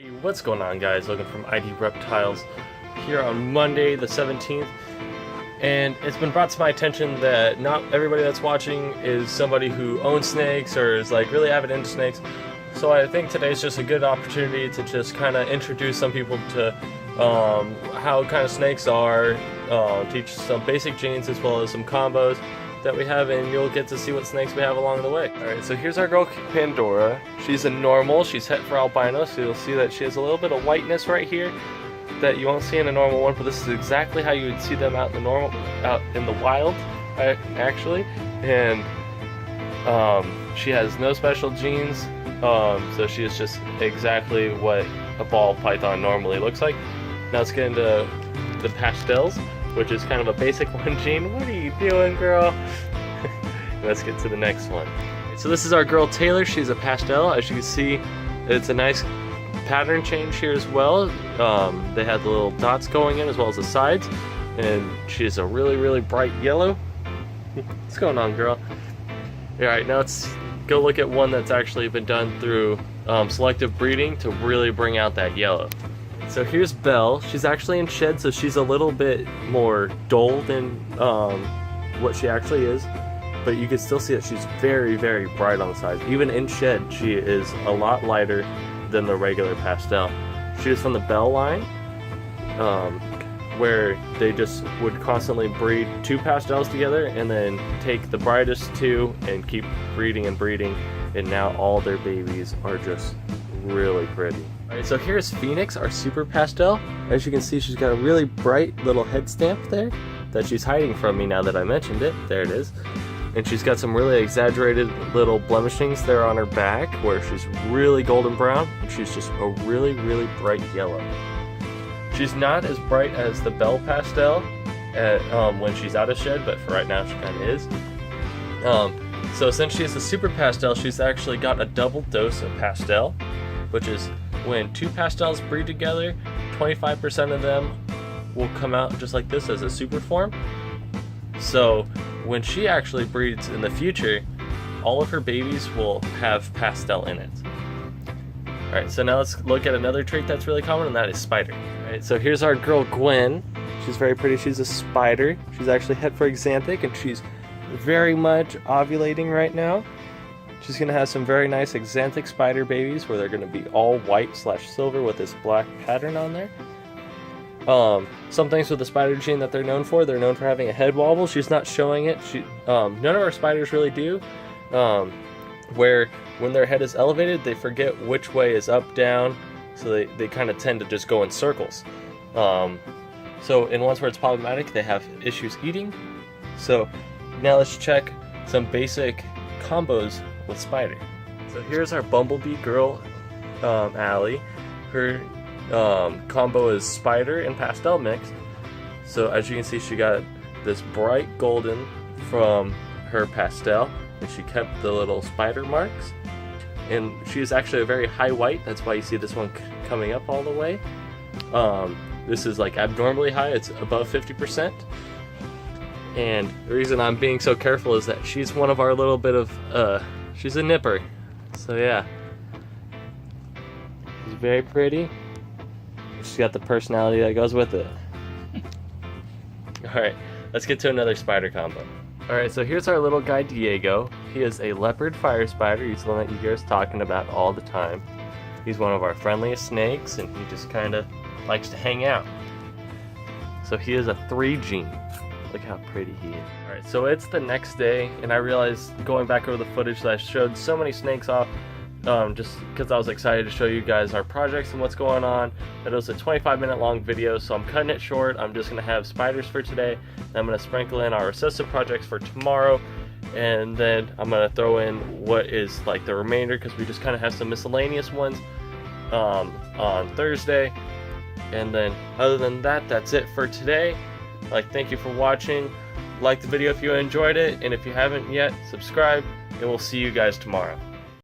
Hey, what's going on, guys? Logan from ID Reptiles here on Monday the 17th, and it's been brought to my attention that not everybody that's watching is somebody who owns snakes or is like really avid into snakes. So I think today's just a good opportunity to just kind of introduce some people to how kind of snakes are, teach some basic genes as well as some combos that we have, and you'll get to see what snakes we have along the way. Alright, so here's our girl Pandora. She's a normal, she's het for albino, so you'll see that she has a little bit of whiteness right here that you won't see in a normal one, but this is exactly how you would see them out in the wild, actually. And she has no special genes, so she is just exactly what a ball python normally looks like. Now let's get into the pastels, which is kind of a basic one gene. What are you doing, girl? Let's get to the next one. So this is our girl Taylor. She's a pastel. As you can see, it's a nice pattern change here as well. They had the little dots going in as well as the sides, and she's a really bright yellow. What's going on, girl? Alright, now let's go look at one that's actually been done through selective breeding to really bring out that yellow. So here's Belle. She's actually in shed, so she's a little bit more dull than what she actually is, but you can still see that she's very bright on the sides. Even in shed, she is a lot lighter than the regular pastel. She is from the Belle line, where they just would constantly breed two pastels together and then take the brightest two and keep breeding, and now all their babies are just really pretty. Alright, so here's Phoenix, our super pastel. As you can see, she's got a really bright little head stamp there that she's hiding from me now that I mentioned it. There it is. And she's got some really exaggerated little blemishings there on her back where she's really golden brown, and she's just a really bright yellow. She's not as bright as the Belle pastel when she's out of shed, but for right now she kind of is. So since she is a super pastel, she's actually got a double dose of pastel, which is when two pastels breed together, 25% of them will come out just like this as a super form. So when she actually breeds in the future, all of her babies will have pastel in it. Alright, so now let's look at another trait that's really common, and that is spider. Alright, so here's our girl Gwen. She's very pretty. She's a spider. She's actually het for axanthic, and she's very much ovulating right now. She's going to have some very nice axanthic spider babies where they're going to be all white/silver with this black pattern on there. Some things with the spider gene that they're known for having a head wobble. She's not showing it. None of our spiders really do, where when their head is elevated, they forget which way is up, down, so they kind of tend to just go in circles. So in ones where it's problematic, they have issues eating. So now let's check some basic combos with spider. So here's our bumblebee girl, Allie. Her combo is spider and pastel mix. So as you can see, she got this bright golden from her pastel, and she kept the little spider marks. And she is actually a very high white. That's why you see this one coming up all the way. This is like abnormally high. It's above 50%. And the reason I'm being so careful is that she's one of our little bit of she's a nipper. So yeah, she's very pretty. She's got the personality that goes with it. Alright, let's get to another spider combo. Alright, so here's our little guy Diego. He is a leopard fire spider. He's the one that you hear us talking about all the time. He's one of our friendliest snakes, and he just kind of likes to hang out. So he is a 3 gene. Look how pretty he is. Alright, so it's the next day, and I realized going back over the footage that I showed so many snakes off, just because I was excited to show you guys our projects and what's going on, that it was a 25-minute long video, so I'm cutting it short. I'm just going to have spiders for today, and I'm going to sprinkle in our recessive projects for tomorrow, and then I'm going to throw in what is like the remainder, because we just kind of have some miscellaneous ones on Thursday. And then other than that, that's it for today. Thank you for watching. Like the video if you enjoyed it, and if you haven't yet, subscribe, and we'll see you guys tomorrow.